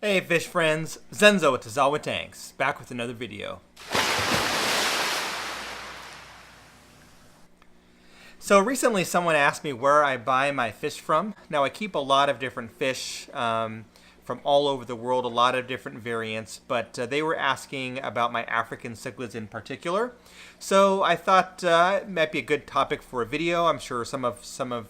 Hey fish friends, Zenzo at Tazawa Tanks, back with another video. So recently someone asked me where I buy my fish from. Now I keep a lot of different fish from all over the world, a lot of different variants, but they were asking about my African cichlids in particular. So I thought it might be a good topic for a video. I'm sure some of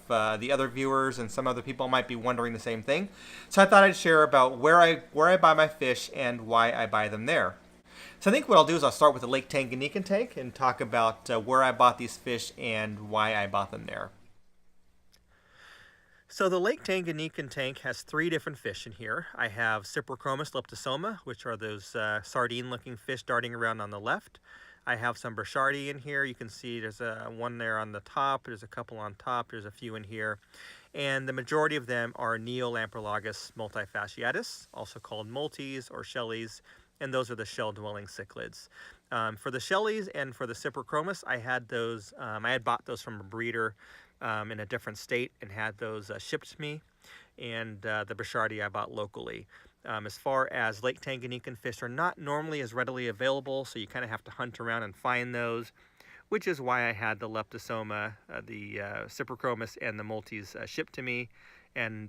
the other viewers and some other people might be wondering the same thing. So I thought I'd share about where I buy my fish and why I buy them there. So I think what I'll do is I'll start with the Lake Tanganyika tank and talk about where I bought these fish and why I bought them there. So the Lake Tanganyika tank has three different fish in here. I have Cyprichromis leptosoma, which are those sardine-looking fish darting around on the left. I have some Burchardi in here. You can see there's one there on the top. There's a couple on top. There's a few in here. And the majority of them are Neolamprologus multifasciatus, also called multis or shellies, and those are the shell-dwelling cichlids. For the shellies and for the Cyprichromis, I had bought those from a breeder in a different state and had those shipped to me, and the Burchardi I bought locally. As far as Lake Tanganyika fish are not normally as readily available, so you kind of have to hunt around and find those, which is why I had the leptosoma, the Cyprichromis, and the multis shipped to me,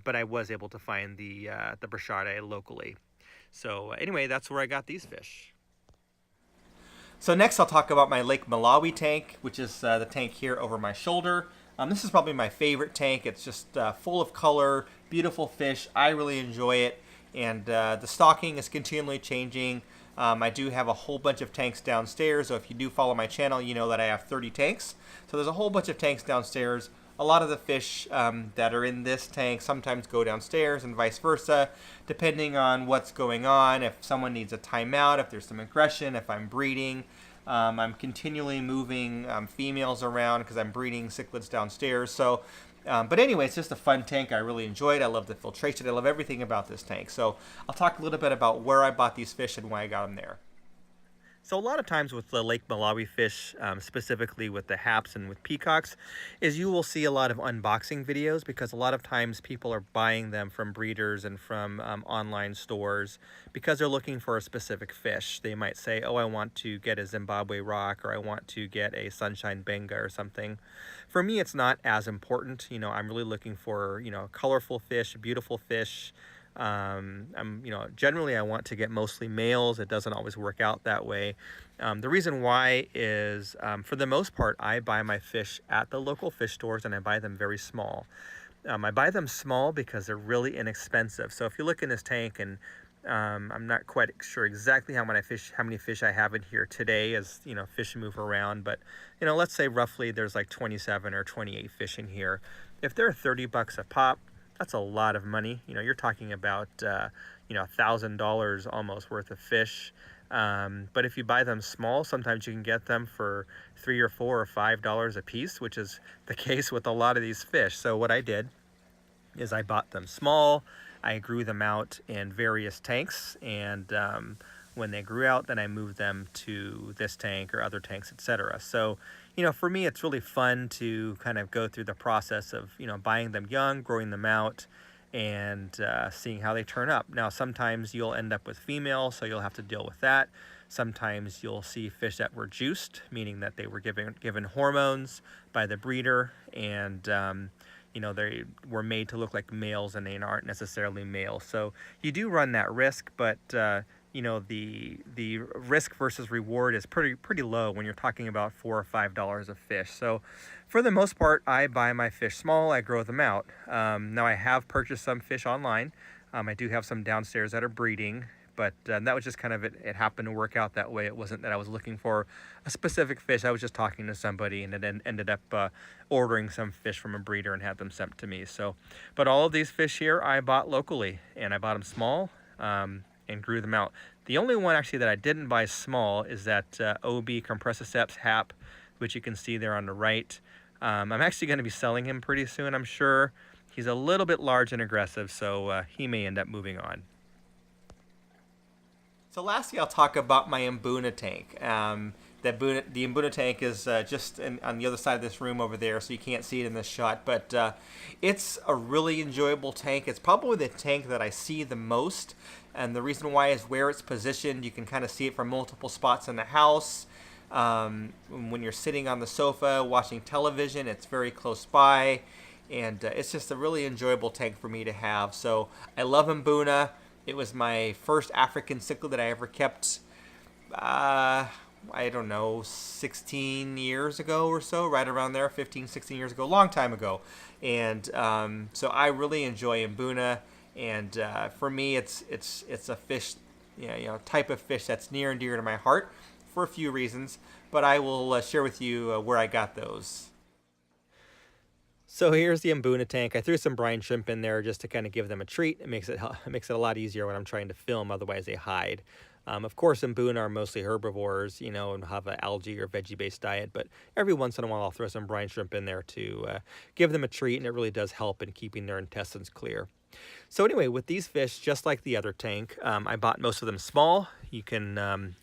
but I was able to find the Burchardi locally. So anyway, that's where I got these fish. So next I'll talk about my Lake Malawi tank, which is the tank here over my shoulder. This is probably my favorite tank. It's just full of color, beautiful fish. I really enjoy it. And the stocking is continually changing. I do have a whole bunch of tanks downstairs. So if you do follow my channel, you know that I have 30 tanks. So there's a whole bunch of tanks downstairs. A lot of the fish that are in this tank sometimes go downstairs and vice versa, depending on what's going on. If someone needs a timeout, if there's some aggression, if I'm breeding. I'm continually moving females around because I'm breeding cichlids downstairs. So, but anyway, it's just a fun tank. I really enjoy it. I love the filtration. I love everything about this tank. So I'll talk a little bit about where I bought these fish and why I got them there. So a lot of times with the Lake Malawi fish, specifically with the haps and with peacocks, is you will see a lot of unboxing videos because a lot of times people are buying them from breeders and from online stores because they're looking for a specific fish. They might say, oh, I want to get a Zimbabwe rock, or I want to get a sunshine benga or something. For me, it's not as important. You know, I'm really looking for, colorful fish, beautiful fish. Generally I want to get mostly males. It doesn't always work out that way. The reason why is, for the most part, I buy my fish at the local fish stores and I buy them very small. I buy them small because they're really inexpensive. So if you look in this tank, and I'm not quite sure exactly how many fish I have in here today, as fish move around, but let's say roughly there's like 27 or 28 fish in here. If they're $30 a pop, that's a lot of money. You're talking about, $1,000 almost worth of fish. But if you buy them small, sometimes you can get them for $3 or $4 or $5 a piece, which is the case with a lot of these fish. So what I did is I bought them small. I grew them out in various tanks, and when they grew out, then I moved them to this tank or other tanks, etc. So, for me, it's really fun to kind of go through the process of, buying them young, growing them out, and seeing how they turn up. Now, sometimes you'll end up with females, so you'll have to deal with that. Sometimes you'll see fish that were juiced, meaning that they were given hormones by the breeder, and they were made to look like males and they aren't necessarily males. So you do run that risk, but the risk versus reward is pretty low when you're talking about $4 or $5 a fish. So for the most part, I buy my fish small, I grow them out. Now I have purchased some fish online. I do have some downstairs that are breeding, but that was just kind of it happened to work out that way. It wasn't that I was looking for a specific fish. I was just talking to somebody and then ended up ordering some fish from a breeder and had them sent to me. So, but all of these fish here I bought locally, and I bought them small and grew them out. The only one actually that I didn't buy small is that OB Compressiceps hap, which you can see there on the right. I'm actually going to be selling him pretty soon, I'm sure. He's a little bit large and aggressive, so he may end up moving on. So lastly, I'll talk about my Emunah tank. The Emunah tank is just on the other side of this room over there, so you can't see it in this shot. But it's a really enjoyable tank. It's probably the tank that I see the most. And the reason why is where it's positioned. You can kind of see it from multiple spots in the house. When you're sitting on the sofa watching television, it's very close by. And it's just a really enjoyable tank for me to have. So I love Emunah. It was my first African cichlid that I ever kept, I don't know, 16 years ago or so, right around there, 15, 16 years ago, a long time ago. And so I really enjoy Emunah. And for me, it's a fish, type of fish that's near and dear to my heart for a few reasons. But I will share with you where I got those. So here's the Emunah tank. I threw some brine shrimp in there just to kind of give them a treat. It makes it a lot easier when I'm trying to film, otherwise they hide. Of course, Emunah are mostly herbivores, and have an algae or veggie-based diet, but every once in a while I'll throw some brine shrimp in there to give them a treat, and it really does help in keeping their intestines clear. So anyway, with these fish, just like the other tank, I bought most of them small. You can,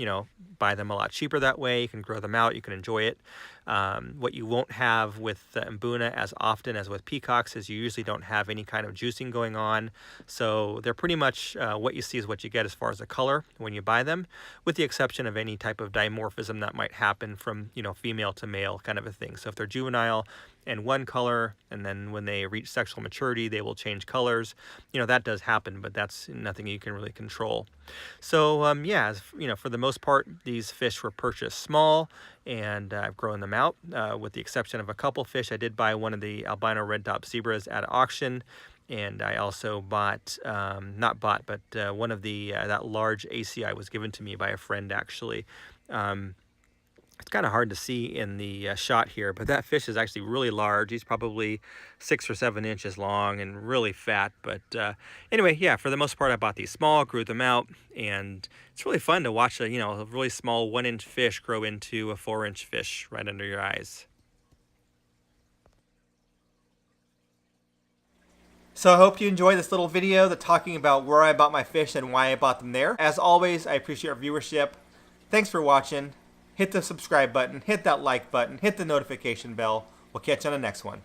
buy them a lot cheaper that way. You can grow them out. You can enjoy it. What you won't have with Emunah as often as with peacocks is you usually don't have any kind of juicing going on. So they're pretty much what you see is what you get as far as the color when you buy them, with the exception of any type of dimorphism that might happen from, female to male kind of a thing. So if they're juvenile and one color, and then when they reach sexual maturity, they will change colors. That does happen, but that's nothing you can really control. So for the most part, these fish were purchased small, and I've grown them out, with the exception of a couple fish. I did buy one of the albino red-top zebras at auction, and I also bought, one of the, that large ACI was given to me by a friend, actually. It's kind of hard to see in the shot here, but that fish is actually really large. He's probably 6 or 7 inches long and really fat. But anyway, for the most part, I bought these small, grew them out, and it's really fun to watch a really small 1-inch fish grow into a 4-inch fish right under your eyes. So I hope you enjoyed this little video talking about where I bought my fish and why I bought them there. As always, I appreciate your viewership. Thanks for watching. Hit the subscribe button, hit that like button, hit the notification bell. We'll catch you on the next one.